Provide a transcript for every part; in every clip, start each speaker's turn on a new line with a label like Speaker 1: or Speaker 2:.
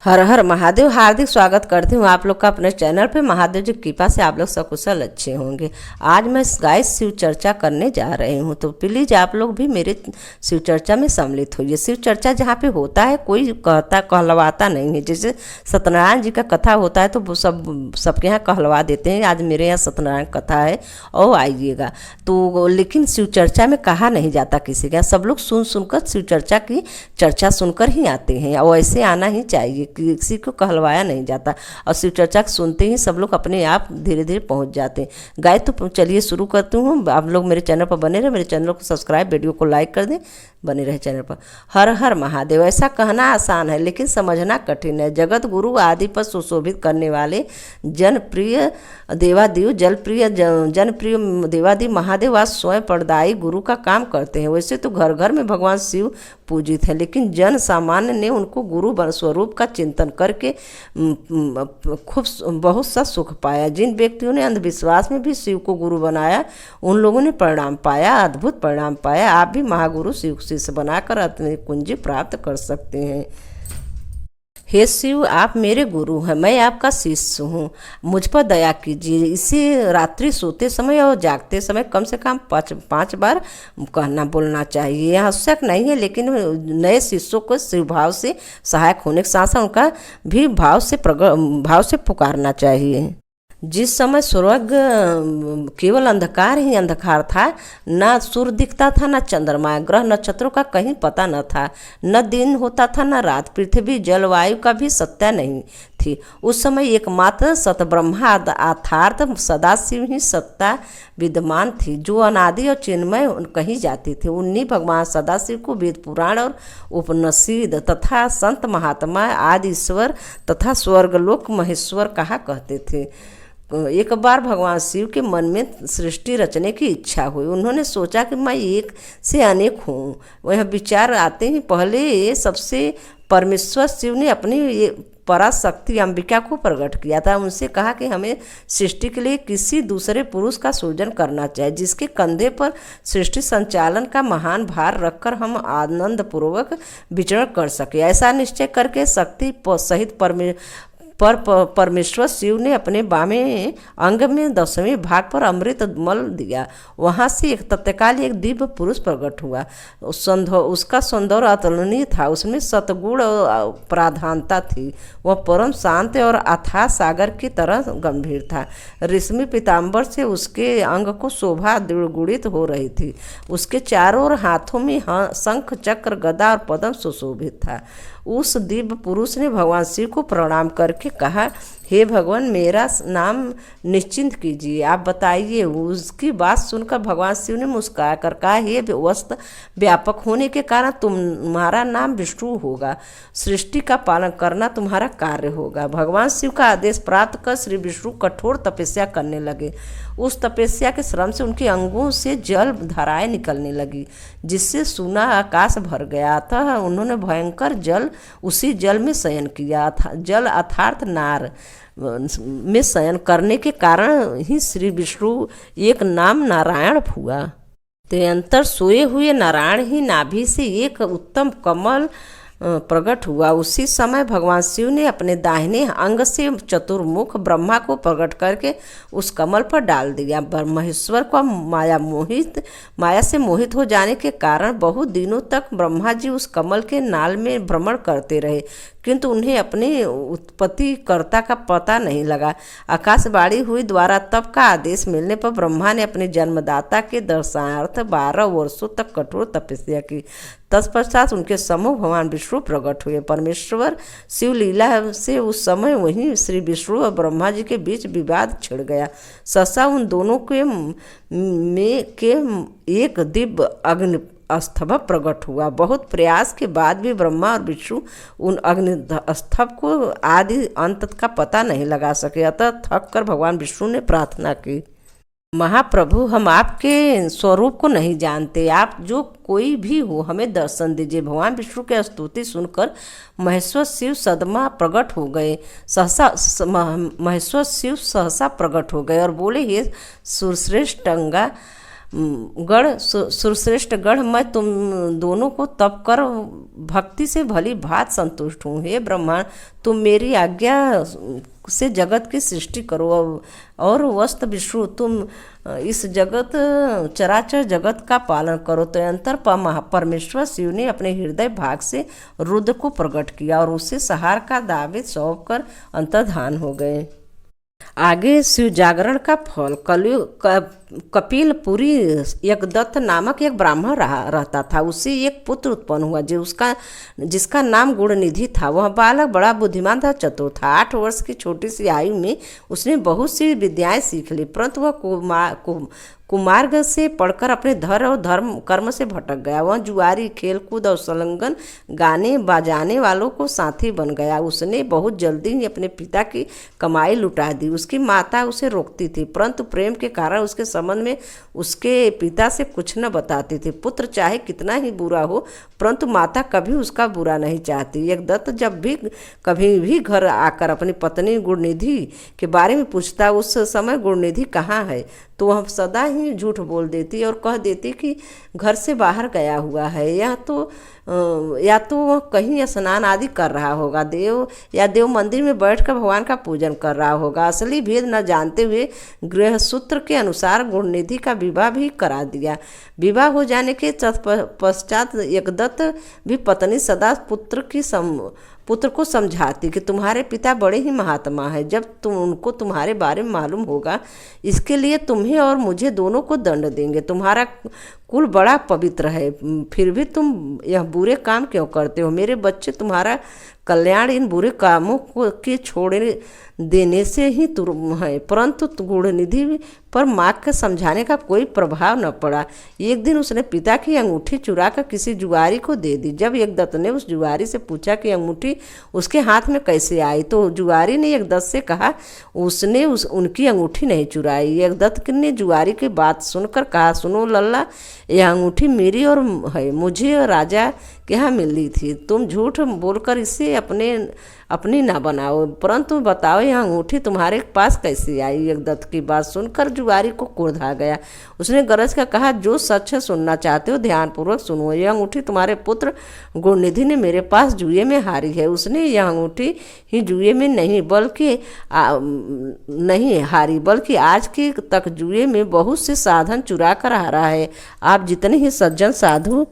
Speaker 1: हर हर महादेव। हार्दिक स्वागत करती हूँ आप लोग का अपने चैनल पे। महादेव जी की कृपा से आप लोग सकुशल अच्छे होंगे। आज मैं गाइस शिव चर्चा करने जा रही हूँ, तो प्लीज़ आप लोग भी मेरे शिव चर्चा में सम्मिलित होइए। शिव चर्चा जहाँ पे होता है कोई कहलवाता नहीं है। जैसे सत्यनारायण जी का कथा होता है तो वो सबके यहाँ कहलवा देते हैं, आज मेरे यहाँ सत्यनारायण कथा है और आइएगा। तो लेकिन शिव चर्चा में कहा नहीं जाता किसी का, सब लोग सुनकर शिव चर्चा की चर्चा सुनकर ही आते हैं और ऐसे आना ही चाहिए, किसी को कहलवाया नहीं जाता। और शिव चर्चा सुनते ही सब लोग अपने आप धीरे धीरे पहुंच जाते हैं। गाय तो चलिए शुरू करती हूँ। आप लोग मेरे चैनल पर बने रहे, मेरे चैनल को सब्सक्राइब, वीडियो को लाइक कर दें, बने रहे चैनल पर। हर हर महादेव। ऐसा कहना आसान है लेकिन समझना कठिन है। जगत गुरु आदि पर सुशोभित करने वाले जनप्रिय देवादेव जलप्रिय जनप्रिय देवादेव महादेव आज स्वयं प्रदायी गुरु का काम करते हैं। वैसे तो घर घर में भगवान शिव पूजित है, लेकिन जन सामान्य ने उनको गुरु स्वरूप का चिंतन करके खूब बहुत सा सुख पाया। जिन व्यक्तियों ने अंधविश्वास में भी शिव को गुरु बनाया उन लोगों ने परिणाम पाया, अद्भुत परिणाम पाया। आप भी महागुरु शिव शिष्य बनाकर अपनी कुंजी प्राप्त कर सकते हैं। हे शिव, आप मेरे गुरु हैं, मैं आपका शिष्य हूँ, मुझ पर दया कीजिए। इसे रात्रि सोते समय और जागते समय कम से कम पाँच बार कहना बोलना चाहिए। यह आवश्यक नहीं है, लेकिन नए शिष्यों को शिव भाव से सहायक होने के साथ साथ उनका भी भाव से पुकारना चाहिए। जिस समय स्वर्ग केवल अंधकार ही अंधकार था, न सूर्य दिखता था, न चंद्रमा, ग्रह नक्षत्रों का कहीं पता न था, न दिन होता था न रात, पृथ्वी जलवायु का भी सत्ता नहीं थी। उस समय एकमात्र सतब्रह्मा अर्थात सदाशिव ही सत्ता विद्यमान थी, जो अनादि और चिन्मय कही जाती थी। उन्हीं भगवान सदाशिव को वेद पुराण और उपनिषद तथा संत महात्मा आदि ईश्वर तथा स्वर्गलोक महेश्वर कहा करते थे। एक बार भगवान शिव के मन में सृष्टि रचने की इच्छा हुई। उन्होंने सोचा कि मैं एक से अनेक हूँ। वह विचार आते ही पहले सबसे परमेश्वर शिव ने अपनी पराशक्ति अंबिका को प्रकट किया था। उनसे कहा कि हमें सृष्टि के लिए किसी दूसरे पुरुष का सृजन करना चाहिए, जिसके कंधे पर सृष्टि संचालन का महान भार रखकर हम आनंद पूर्वक विचरण कर सके। ऐसा निश्चय करके शक्ति सहित परमेश्वर शिव ने अपने बामें अंग में 10वें भाग पर अमृत मल दिया। वहाँ से एक तत्काल एक दिव्य पुरुष प्रकट हुआ। उसका सौंदर्य अतुलनीय था, उसमें सतगुण प्राधानता थी। वह परम शांत और अथाह सागर की तरह गंभीर था। रेशमी पीताम्बर से उसके अंग को शोभा द्विगुणित हो रही थी। उसके चारों ओर हाथों में शंख चक्र गदा और पद्म सुशोभित था। उस दिव्य पुरुष ने भगवान शिव को प्रणाम करके कहा, हे भगवान, मेरा नाम निश्चिंत कीजिए, आप बताइए। उसकी बात सुनकर भगवान शिव ने मुस्कुरा कर कहा, हे वस्त व्यापक होने के कारण तुम्हारा नाम विष्णु होगा। सृष्टि का पालन करना तुम्हारा कार्य होगा। भगवान शिव का आदेश प्राप्त कर श्री विष्णु कठोर तपस्या करने लगे। उस तपस्या के श्रम से उनके अंगों से जल धाराएं निकलने लगी, जिससे सूना आकाश भर गया। अतः उन्होंने भयंकर उसी जल में शयन किया था। जल अर्थात नार में शयन करने के कारण ही श्री विष्णु एक नाम नारायण हुआ। तेअंतर सोए हुए नारायण ही नाभि से एक उत्तम कमल प्रकट हुआ। उसी समय भगवान शिव ने अपने दाहिने अंग से चतुर्मुख ब्रह्मा को प्रकट करके उस कमल पर डाल दिया। महेश्वर को माया से मोहित हो जाने के कारण बहुत दिनों तक ब्रह्मा जी उस कमल के नाल में भ्रमण करते रहे, किंतु उन्हें अपने उत्पत्तिकर्ता का पता नहीं लगा। आकाशवाणी हुई द्वारा तप का आदेश मिलने पर ब्रह्मा ने अपने जन्मदाता के दर्शनार्थ 12 वर्षों तक कठोर तपस्या की। तत्पश्चात उनके सम्मुख भगवान विष्णु प्रकट हुए। परमेश्वर शिव लीला से उस समय वहीं श्री विष्णु और ब्रह्मा जी के बीच विवाद छिड़ गया। सहसा उन दोनों के एक दिव्य अग्नि स्तंभ प्रकट हुआ। बहुत प्रयास के बाद भी ब्रह्मा और विष्णु उन अग्नि स्तंभ को आदि अंत का पता नहीं लगा सके। अतः थक कर भगवान विष्णु ने प्रार्थना की, महाप्रभु, हम आपके स्वरूप को नहीं जानते, आप जो कोई भी हो हमें दर्शन दीजिए। भगवान विष्णु की स्तुति सुनकर महेश्वर शिव सदमा प्रकट हो गए। महेश्वर शिव सहसा प्रकट हो गए और बोले, हे सुरश्रेष्ठ गंगा गढ़ सुरश्रेष्ठ गढ़, मैं तुम दोनों को तप कर भक्ति से भली भांति संतुष्ट हूँ। हे ब्रह्मांड, तुम मेरी आज्ञा से जगत की सृष्टि करो और वस्त विष्णु तुम इस जगत चराचर जगत का पालन करो। तो अंतर परमेश्वर शिव ने अपने हृदय भाग से रुद्र को प्रकट किया और उसे सहार का दावे सौंप कर अंतर्धान हो गए। आगे शिव जागरण का फल। कपिलपुरी एकदत्त नामक एक ब्राह्मण रहता था। उससे एक पुत्र उत्पन्न हुआ जिसका नाम गुणनिधि था। वह बालक बड़ा बुद्धिमान था, चतुर था। 8 वर्ष की छोटी सी आयु में उसने बहुत सी विद्याएं सीख ली, परंतु वह कुमार्ग से पढ़कर अपने धर्म और धर्म कर्म से भटक गया। वह जुआरी, खेलकूद और संलग्न गाने बजाने वालों को साथी बन गया। उसने बहुत जल्दी ही अपने पिता की कमाई लुटा दी। उसकी माता उसे रोकती थी, परंतु प्रेम के कारण उसके संबंध में उसके पिता से कुछ न बताती थी। पुत्र चाहे कितना ही बुरा हो, परंतु माता कभी उसका बुरा नहीं चाहती। एकदत्त जब भी कभी भी घर आकर अपनी पत्नी गुणनिधि के बारे में पूछता, उस समय गुणनिधि कहाँ है, तो वह सदा ही झूठ बोल देती और कह देती कि घर से बाहर गया हुआ है, या तो वह कहीं स्नान आदि कर रहा होगा, देव मंदिर में बैठकर भगवान का पूजन कर रहा होगा। असली भेद न जानते हुए गृहसूत्र के अनुसार गुणनिधि का विवाह भी करा दिया। विवाह हो जाने के पश्चात एकदत्त भी पत्नी सदा पुत्र को समझाती कि तुम्हारे पिता बड़े ही महात्मा हैं। जब उनको तुम्हारे बारे में मालूम होगा, इसके लिए तुम्हें और मुझे दोनों को दंड देंगे। तुम्हारा कुल बड़ा पवित्र है, फिर भी तुम यह बुरे काम क्यों करते हो? मेरे बच्चे, तुम्हारा कल्याण इन बुरे कामों के छोड़ देने से ही है। परंतु गुणनिधि पर माँ के समझाने का कोई प्रभाव न पड़ा। एक दिन उसने पिता की अंगूठी चुरा कर किसी जुआरी को दे दी। जब एकदत्त ने उस जुआरी से पूछा कि अंगूठी उसके हाथ में कैसे आई, तो जुआरी ने एकदत्त से कहा उसने उनकी अंगूठी नहीं चुराई। एकदत्त ने जुआरी की बात सुनकर कहा, सुनो लल्ला, यह अंगूठी मेरी और है, मुझे राजा के यहाँ मिली थी। तुम झूठ बोलकर इसे अपनी ना बनाओ, परंतु बताओ यह अंगूठी तुम्हारे पास कैसे आई? एकदत्त की बात सुनकर जुआरी को क्रोध आ गया। उसने गरज कर कहा, जो सच है सुनना चाहते हो ध्यानपूर्वक सुनो। यह अंगूठी तुम्हारे पुत्र गुणनिधि ने मेरे पास जुए में हारी है। उसने यह अंगूठी ही जुए में नहीं हारी, बल्कि आज के तक जुए में बहुत से साधन चुरा कर हारा है। आप जितने ही सज्जन साधु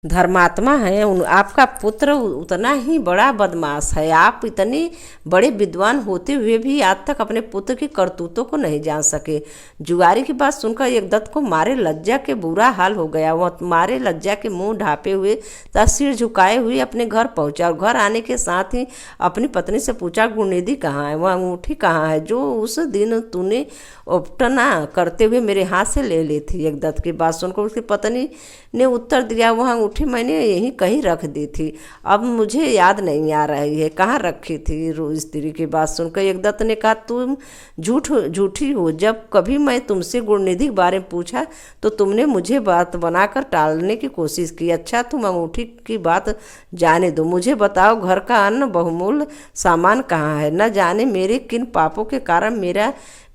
Speaker 1: धर्मात्मा है, आपका पुत्र उतना ही बड़ा बदमाश है। आप इतने बड़े विद्वान होते हुए भी आज तक अपने पुत्र की करतूतों को नहीं जान सके। जुआरी की बात सुनकर एकदत्त को मारे लज्जा के बुरा हाल हो गया। वह मारे लज्जा के मुंह ढांपे हुए तथा सिर झुकाए हुए अपने घर पहुंचा और घर आने के साथ ही अपनी पत्नी से पूछा, गुणनिधि कहाँ है? वह अंगूठी कहाँ है जो उस दिन तूने उपटना करते हुए मेरे हाथ से ले ली थी? एकदत्त की बात सुनकर उसकी पत्नी ने उत्तर दिया, वह अंगूठी मैंने यहीं कहीं रख दी थी, अब मुझे याद नहीं आ रही है कहाँ रखी थी। स्त्री की बात सुनकर एकदत्त ने कहा, तुम झूठी हो। जब कभी मैं तुमसे गुणनिधि के बारे में पूछा तो तुमने मुझे बात बनाकर टालने की कोशिश की। अच्छा, तुम अंगूठी की बात जाने दो, मुझे बताओ घर का अन्न बहुमूल्य सामान कहाँ है? न जाने मेरे किन पापों के कारण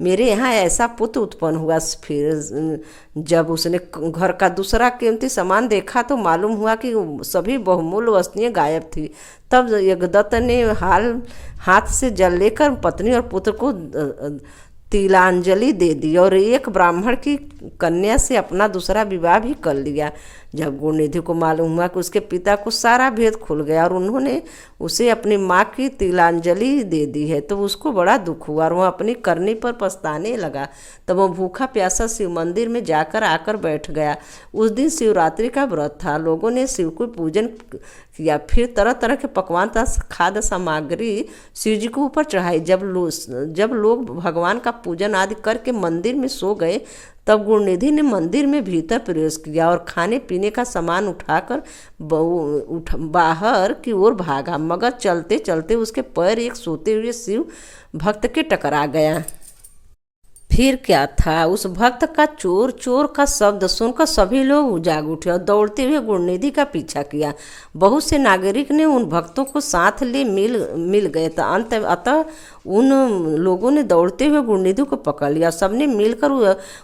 Speaker 1: मेरे यहाँ ऐसा पुत्र उत्पन्न हुआ। फिर जब उसने घर का दूसरा कीमती सामान देखा तो मालूम हुआ कि सभी बहुमूल्य वस्तुएं गायब थी। तब एकदत्त ने हाथ से जल लेकर पत्नी और पुत्र को तिलांजलि दे दी और एक ब्राह्मण की कन्या से अपना दूसरा विवाह भी कर लिया। जब गुणनिधि को मालूम हुआ कि उसके पिता को सारा भेद खुल गया और उन्होंने उसे अपनी माँ की तिलांजलि दे दी है, तो उसको बड़ा दुख हुआ और वह अपनी करनी पर पछताने लगा। तब वह भूखा प्यासा शिव मंदिर में आकर बैठ गया। उस दिन शिवरात्रि का व्रत था। लोगों ने शिव को पूजन किया, फिर तरह तरह के पकवान तथा खाद्य सामग्री शिव जी को ऊपर चढ़ाई। जब लोग भगवान का पूजन आदि करके मंदिर में सो गए, तब गुणनिधि ने मंदिर में भीतर प्रवेश किया और खाने पीने का सामान उठाकर बाहर की ओर भागा, मगर चलते चलते उसके पैर एक सोते हुए शिव भक्त के टकरा गया। फिर क्या था, उस भक्त का चोर चोर का शब्द सुनकर सभी लोग जाग उठे और दौड़ते हुए गुणनिधि का पीछा किया। बहुत से नागरिक ने उन भक्तों को साथ ले मिल गए तो अतः उन लोगों ने दौड़ते हुए गुणनिधि को पकड़ लिया। सबने मिलकर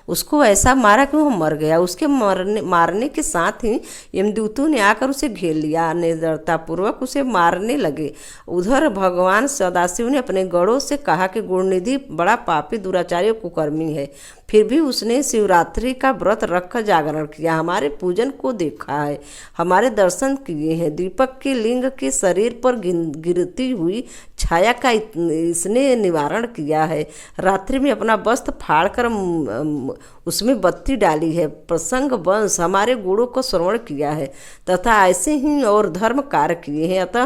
Speaker 1: उसको ऐसा मारा कि वो मर गया। उसके मारने के साथ ही यमदूतों ने आकर उसे घेर लिया, निर्दयतापूर्वक उसे मारने लगे। उधर भगवान सदाशिव ने अपने गढ़ों से कहा कि गुणनिधि बड़ा पापी दुराचारी कुकर्मी है, फिर भी उसने शिवरात्रि का व्रत रखकर जागरण किया, हमारे पूजन को देखा है, हमारे दर्शन किए हैं। दीपक के लिंग के शरीर पर गिरती हुई छाया का इसने निवारण किया है। रात्रि में अपना वस्त्र फाड़कर उसमें बत्ती डाली है। प्रसंग वंश हमारे गुणों को श्रवण किया है तथा ऐसे ही और धर्म कार्य किए हैं, अतः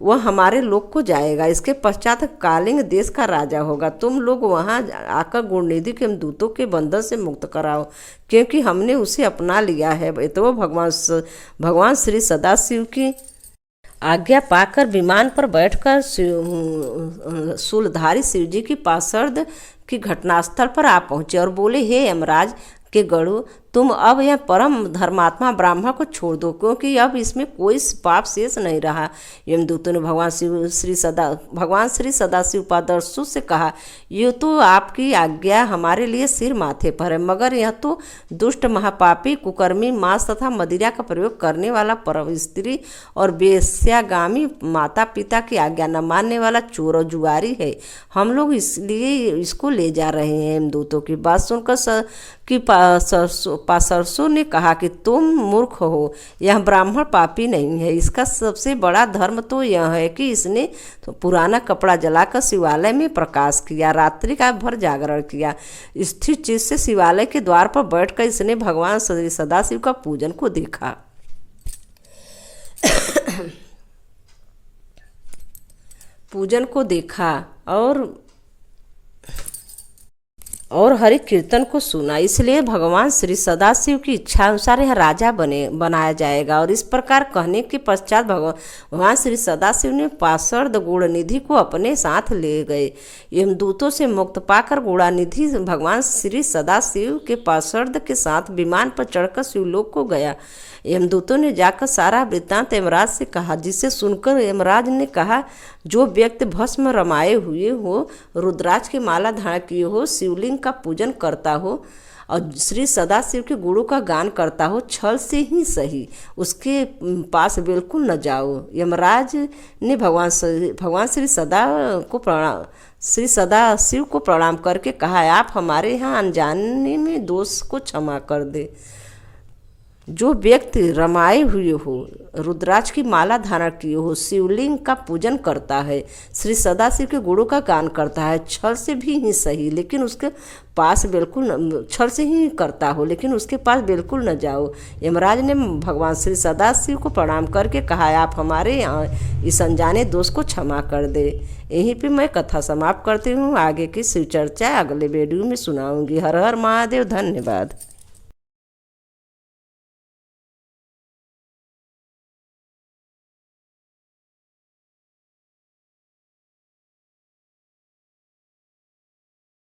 Speaker 1: वह हमारे लोक को जाएगा। इसके पश्चात कालिंग देश का राजा होगा। तुम लोग वहाँ आकर गुणनिधि के दूतों के बंधन से मुक्त कराओ, क्योंकि हमने उसे अपना लिया है। तो भगवान श्री सदाशिव की आज्ञा पाकर विमान पर बैठकर शूलधारी शिव जी की पार्षद की घटनास्थल पर आ पहुँचे और बोले, हे यमराज के गढ़ो, तुम अब यह परम धर्मात्मा ब्राह्मण को छोड़ दो, क्योंकि अब इसमें कोई पाप शेष नहीं रहा। यमदूतों ने भगवान श्री सदाशिव उपादर्शु से कहा, ये तो आपकी आज्ञा हमारे लिए सिर माथे पर है, मगर यह तो दुष्ट महापापी कुकर्मी मांस तथा मदिरा का प्रयोग करने वाला परम स्त्री और बेस्यागामी माता पिता की आज्ञा न मानने वाला चोर और जुआरी है। हम लोग इसलिए इसको ले जा रहे हैं। यमदूतों की बात सुनकर पार्षदों ने कहा कि तुम मूर्ख हो, यह ब्राह्मण पापी नहीं है। इसका सबसे बड़ा धर्म तो यह है कि इसने तो पुराना कपड़ा जलाकर शिवालय में प्रकाश किया, रात्रि का भर जागरण किया। स्थिर चित्त से शिवालय के द्वार पर बैठकर इसने भगवान श्री सदाशिव का पूजन को देखा और हरि कीर्तन को सुना। इसलिए भगवान श्री सदाशिव की इच्छा अनुसार यह राजा बनाया जाएगा। और इस प्रकार कहने के पश्चात भगवान श्री सदाशिव ने पार्षद गुणनिधि को अपने साथ ले गए। यमदूतों से मुक्त पाकर गुणनिधि भगवान श्री सदाशिव के पार्षद के साथ विमान पर चढ़कर शिवलोक को गया। यमदूतों ने जाकर सारा वृत्तांत यमराज से कहा, जिसे सुनकर यमराज ने कहा, जो व्यक्ति भस्म रमाए हुए हो, रुद्राक्ष की माला धारण किए हो, शिवलिंग का पूजन करता हो और श्री सदाशिव के गुणों का गान करता हो, छल से ही सही उसके पास बिल्कुल न जाओ। यमराज ने भगवान श्री सदाशिव को प्रणाम करके कहा, आप हमारे यहाँ अनजाने में दोष को क्षमा कर दे। जो व्यक्ति रमाए हुए हो, रुद्राक्ष की माला धारण किए हो, शिवलिंग का पूजन करता है, श्री सदाशिव के गुणों का गान करता है, छल से भी ही सही लेकिन उसके पास बिल्कुल छल से ही करता हो लेकिन उसके पास बिल्कुल न जाओ। यमराज ने भगवान श्री सदाशिव को प्रणाम करके कहा, आप हमारे यहाँ इस अनजाने दोष को क्षमा कर दे। यहीं पे मैं कथा समाप्त करती हूँ। आगे की शिव चर्चा अगले वीडियो में सुनाऊंगी। हर हर महादेव। धन्यवाद।